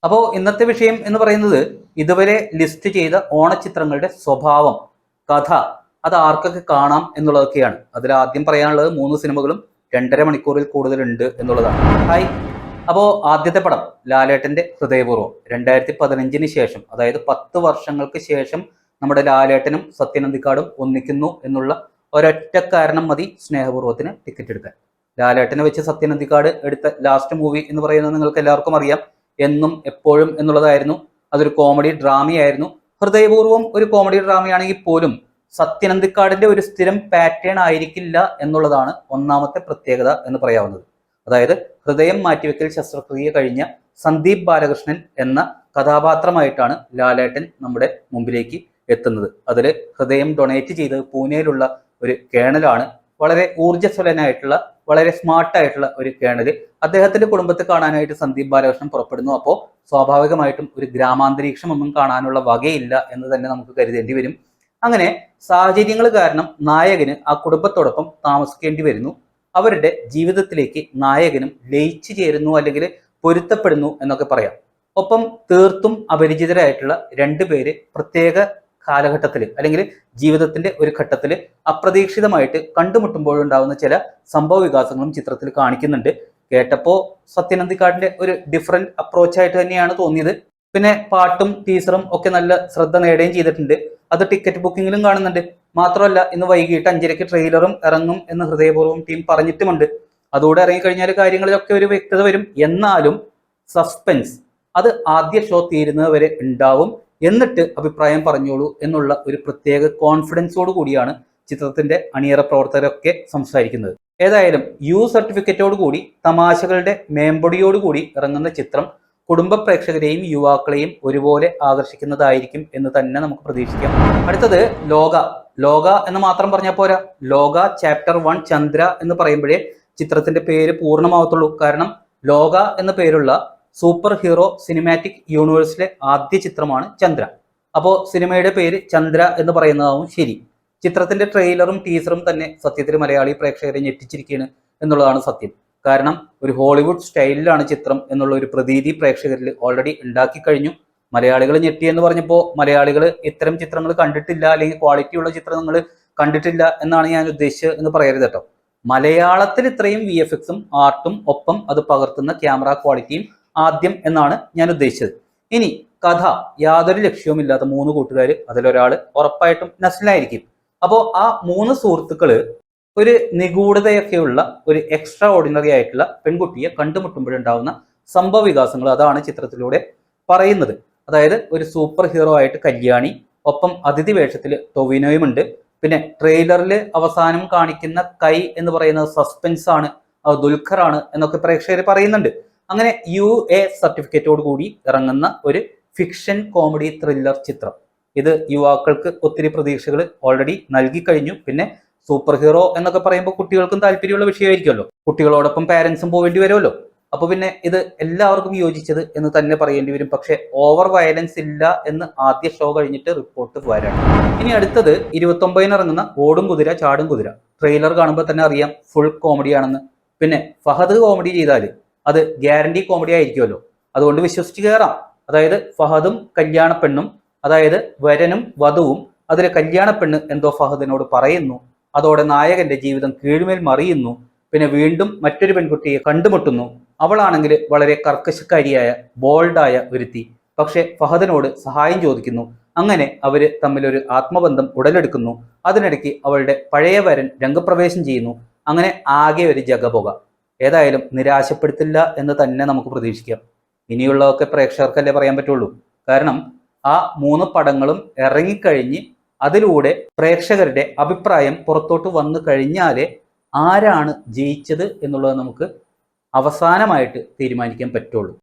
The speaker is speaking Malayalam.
അപ്പോൾ ഇന്നത്തെ വിഷയം എന്ന് പറയുന്നത് ഇതുവരെ ലിസ്റ്റ് ചെയ്ത ഓണച്ചിത്രങ്ങളുടെ സ്വഭാവം, കഥ, അത് ആർക്കൊക്കെ കാണാം എന്നുള്ളതൊക്കെയാണ്. അതിൽ ആദ്യം പറയാനുള്ളത് 3 സിനിമകളും 2.5 മണിക്കൂറിൽ കൂടുതലുണ്ട് എന്നുള്ളതാണ്. ഹായ്. അപ്പോൾ ആദ്യത്തെ പടം ലാലേട്ടന്റെ ഹൃദയപൂർവ്വം 2015 ശേഷം, അതായത് 10 വർഷങ്ങൾക്ക് ശേഷം നമ്മുടെ ലാലേട്ടനും സത്യനന്ദിക്കാടും ഒന്നിക്കുന്നു എന്നുള്ള ഒരൊറ്റ കാരണം മതി സ്നേഹപൂർവ്വത്തിന് ടിക്കറ്റ് എടുക്കാൻ. ലാലേട്ടനെ വെച്ച് സത്യനന്ദിക്കാട് എടുത്ത ലാസ്റ്റ് മൂവി എന്ന് പറയുന്നത് നിങ്ങൾക്ക് എല്ലാവർക്കും അറിയാം, എന്നും എപ്പോഴും എന്നുള്ളതായിരുന്നു. അതൊരു കോമഡി ഡ്രാമയായിരുന്നു. ഹൃദയപൂർവ്വം ഒരു കോമഡി ഡ്രാമയാണെങ്കിൽ പോലും സത്യനന്ദിക്കാടിന്റെ ഒരു സ്ഥിരം പാറ്റേൺ ആയിരിക്കില്ല എന്നുള്ളതാണ് ഒന്നാമത്തെ പ്രത്യേകത എന്ന് പറയാവുന്നത്. അതായത് ഹൃദയം മാറ്റിവെക്കൽ ശസ്ത്രക്രിയ കഴിഞ്ഞ സന്ദീപ് ബാലകൃഷ്ണൻ എന്ന കഥാപാത്രമായിട്ടാണ് ലാലേട്ടൻ നമ്മുടെ മുമ്പിലേക്ക് എത്തുന്നത്. അതിൽ ഹൃദയം ഡൊണേറ്റ് ചെയ്തത് പൂനെയിലുള്ള ഒരു കേണലാണ്. വളരെ ഊർജ്ജസ്വലനായിട്ടുള്ള, വളരെ സ്മാർട്ടായിട്ടുള്ള ഒരു കേണൽ. അദ്ദേഹത്തിന്റെ കുടുംബത്തെ കാണാനായിട്ട് സന്ദീപ് ബാലകൃഷ്ണൻ പുറപ്പെടുന്നു. അപ്പോൾ സ്വാഭാവികമായിട്ടും ഒരു ഗ്രാമാന്തരീക്ഷം ഒന്നും കാണാനുള്ള വകയില്ല എന്ന് തന്നെ നമുക്ക് കരുതേണ്ടി വരും. അങ്ങനെ സാഹചര്യങ്ങൾ കാരണം നായകന് ആ കുടുംബത്തോടൊപ്പം താമസിക്കേണ്ടി വരുന്നു. അവരുടെ ജീവിതത്തിലേക്ക് നായകനും ലയിച്ചു ചേരുന്നു, അല്ലെങ്കിൽ പൊരുത്തപ്പെടുന്നു എന്നൊക്കെ പറയാം. ഒപ്പം തീർത്തും അപരിചിതരായിട്ടുള്ള 2 പേര് പ്രത്യേക കാലഘട്ടത്തിൽ അല്ലെങ്കിൽ ജീവിതത്തിന്റെ ഒരു ഘട്ടത്തിൽ അപ്രതീക്ഷിതമായിട്ട് കണ്ടുമുട്ടുമ്പോഴുണ്ടാകുന്ന ചില സംഭവ വികാസങ്ങളും ചിത്രത്തിൽ കാണിക്കുന്നുണ്ട്. കേട്ടപ്പോൾ സത്യനന്ദിക്കാടിന്റെ ഒരു ഡിഫറെന്റ് അപ്രോച്ചായിട്ട് തന്നെയാണ് തോന്നിയത്. പിന്നെ പാട്ടും ടീസറും ഒക്കെ നല്ല ശ്രദ്ധ നേടുകയും ചെയ്തിട്ടുണ്ട്. അത് ടിക്കറ്റ് ബുക്കിങ്ങിലും കാണുന്നുണ്ട്. മാത്രമല്ല ഇന്ന് വൈകിട്ട് 5:30 ട്രെയിലറും ഇറങ്ങും എന്ന് ഹൃദയപൂർവ്വം ടീം പറഞ്ഞിട്ടുമുണ്ട്. അതോടെ ഇറങ്ങിക്കഴിഞ്ഞാൽ കാര്യങ്ങളിലൊക്കെ ഒരു വ്യക്തത വരും. എന്നാലും സസ്പെൻസ് അത് ആദ്യ ഷോ തീരുന്നത് വരെ ഉണ്ടാവും. എന്നിട്ട് അഭിപ്രായം പറഞ്ഞോളൂ എന്നുള്ള ഒരു പ്രത്യേക കോൺഫിഡൻസോട് കൂടിയാണ് ചിത്രത്തിന്റെ അണിയറ പ്രവർത്തകരൊക്കെ സംസാരിക്കുന്നത്. ഏതായാലും സർട്ടിഫിക്കറ്റോട് കൂടി തമാശകളുടെ മേമ്പൊടിയോടുകൂടി ഇറങ്ങുന്ന ചിത്രം കുടുംബ പ്രേക്ഷകരെയും യുവാക്കളെയും ഒരുപോലെ ആകർഷിക്കുന്നതായിരിക്കും എന്ന് തന്നെ നമുക്ക് പ്രതീക്ഷിക്കാം. അടുത്തത് ലോക എന്ന് മാത്രം പറഞ്ഞാൽ പോരാ. ലോക ചാപ്റ്റർ 1 ചന്ദ്ര എന്ന് പറയുമ്പോഴേ ചിത്രത്തിന്റെ പേര് പൂർണ്ണമാവത്തുള്ളൂ. കാരണം ലോക എന്ന പേരുള്ള സൂപ്പർ ഹീറോ സിനിമാറ്റിക് യൂണിവേഴ്സിലെ ആദ്യ ചിത്രമാണ് ചന്ദ്ര. അപ്പോൾ സിനിമയുടെ പേര് ചന്ദ്ര എന്ന് പറയുന്നതാവും ശരി. ചിത്രത്തിന്റെ ട്രെയിലറും ടീസറും തന്നെ സത്യത്തിൽ മലയാളി പ്രേക്ഷകരെ ഞെട്ടിച്ചിരിക്കുകയാണ് എന്നുള്ളതാണ് സത്യം. കാരണം ഒരു ഹോളിവുഡ് സ്റ്റൈലിലാണ് ചിത്രം എന്നുള്ള ഒരു പ്രതീതി പ്രേക്ഷകരിൽ ഓൾറെഡി ഉണ്ടാക്കി കഴിഞ്ഞു. മലയാളികൾ ഞെട്ടി എന്ന് പറഞ്ഞപ്പോൾ മലയാളികൾ ഇത്തരം ചിത്രങ്ങൾ കണ്ടിട്ടില്ല, അല്ലെങ്കിൽ ക്വാളിറ്റിയുള്ള ചിത്രങ്ങൾ കണ്ടിട്ടില്ല എന്നാണ് ഞാൻ ഉദ്ദേശിച്ചത് എന്ന് പറയരുത് കേട്ടോ. മലയാളത്തിൽ ഇത്രയും VFX-ഉം ആർട്ടും ഒപ്പം അത് പകർത്തുന്ന ക്യാമറ ക്വാളിറ്റിയും ആദ്യം എന്നാണ് ഞാൻ ഉദ്ദേശിച്ചത്. ഇനി കഥ, യാതൊരു ലക്ഷ്യവുമില്ലാത്ത 3 കൂട്ടുകാർ, അതിലൊരാൾ ഉറപ്പായിട്ടും നസ്ലായിരിക്കും. അപ്പോൾ ആ 3 സുഹൃത്തുക്കള് ഒരു നിഗൂഢതയൊക്കെയുള്ള ഒരു എക്സ്ട്രാ ഓർഡിനറി ആയിട്ടുള്ള പെൺകുട്ടിയെ കണ്ടുമുട്ടുമ്പോഴുണ്ടാവുന്ന സംഭവ വികാസങ്ങൾ, അതാണ് ചിത്രത്തിലൂടെ പറയുന്നത്. അതായത് ഒരു സൂപ്പർ ഹീറോ ആയിട്ട് കല്യാണി, ഒപ്പം അതിഥി വേഷത്തിൽ ടൊവിനോയും ഉണ്ട്. പിന്നെ ട്രെയിലറിൽ അവസാനം കാണിക്കുന്ന കൈ എന്ന് പറയുന്നത് സസ്പെൻസ് ആണ്, ദുൽഖറാണ് എന്നൊക്കെ പ്രേക്ഷകർ പറയുന്നുണ്ട്. അങ്ങനെ UA സർട്ടിഫിക്കറ്റോട് കൂടി ഇറങ്ങുന്ന ഒരു ഫിക്ഷൻ കോമഡി ത്രില്ലർ ചിത്രം. ഇത് യുവാക്കൾക്ക് ഒത്തിരി പ്രതീക്ഷകൾ ഓൾറെഡി നൽകി കഴിഞ്ഞു. പിന്നെ സൂപ്പർ ഹീറോ എന്നൊക്കെ പറയുമ്പോൾ കുട്ടികൾക്കും താല്പര്യമുള്ള വിഷയമായിരിക്കുമല്ലോ. കുട്ടികളോടൊപ്പം പാരൻസും പോവേണ്ടി വരുമല്ലോ. അപ്പൊ പിന്നെ ഇത് എല്ലാവർക്കും യോജിച്ചത് എന്ന് തന്നെ പറയേണ്ടി വരും. പക്ഷെ ഓവർ വയലൻസ് ഇല്ല എന്ന് ആദ്യ ഷോ കഴിഞ്ഞിട്ട് റിപ്പോർട്ട് വരാണ്. ഇനി അടുത്തത് 29-ന് ഇറങ്ങുന്ന ഓടും കുതിര ചാടും കുതിര. ട്രെയിലർ കാണുമ്പോൾ തന്നെ അറിയാം ഫുൾ കോമഡിയാണെന്ന്. പിന്നെ ഫഹദ് കോമഡി ചെയ്താൽ അത് ഗ്യാരണ്ടി കോമഡി ആയിരിക്കുമല്ലോ. അതുകൊണ്ട് വിശ്വസിച്ച് കയറാം. അതായത് ഫഹദും കല്യാണ പെണ്ണും, അതായത് വരനും വധുവും. അതിൽ കല്യാണ പെണ്ണ് എന്തോ ഫഹദിനോട് പറയുന്നു. അതോടെ നായകന്റെ ജീവിതം കീഴ്മേൽ മറിയുന്നു. പിന്നെ വീണ്ടും മറ്റൊരു പെൺകുട്ടിയെ കണ്ടുമുട്ടുന്നു. അവളാണെങ്കിൽ വളരെ കർക്കശക്കാരിയായ ബോൾഡായ ഒരുത്തി. പക്ഷെ ഫഹദിനോട് സഹായം ചോദിക്കുന്നു. അങ്ങനെ അവര് തമ്മിലൊരു ആത്മബന്ധം ഉടലെടുക്കുന്നു. അതിനിടയ്ക്ക് അവളുടെ പഴയ വരൻ രംഗപ്രവേശം ചെയ്യുന്നു. അങ്ങനെ ആകെ ഒരു ജഗപുക. ഏതായാലും നിരാശപ്പെടുത്തില്ല എന്ന് തന്നെ നമുക്ക് പ്രതീക്ഷിക്കാം. ഇനിയുള്ളതൊക്കെ പ്രേക്ഷകർക്കല്ലേ പറയാൻ പറ്റുള്ളൂ. കാരണം ആ 3 പടങ്ങളും ഇറങ്ങിക്കഴിഞ്ഞ് അതിലൂടെ പ്രേക്ഷകരുടെ അഭിപ്രായം പുറത്തോട്ട് വന്നു കഴിഞ്ഞാലേ ആരാണ് ജയിച്ചത് എന്നുള്ളത് നമുക്ക് അവസാനമായിട്ട് തീരുമാനിക്കാൻ പറ്റുള്ളൂ.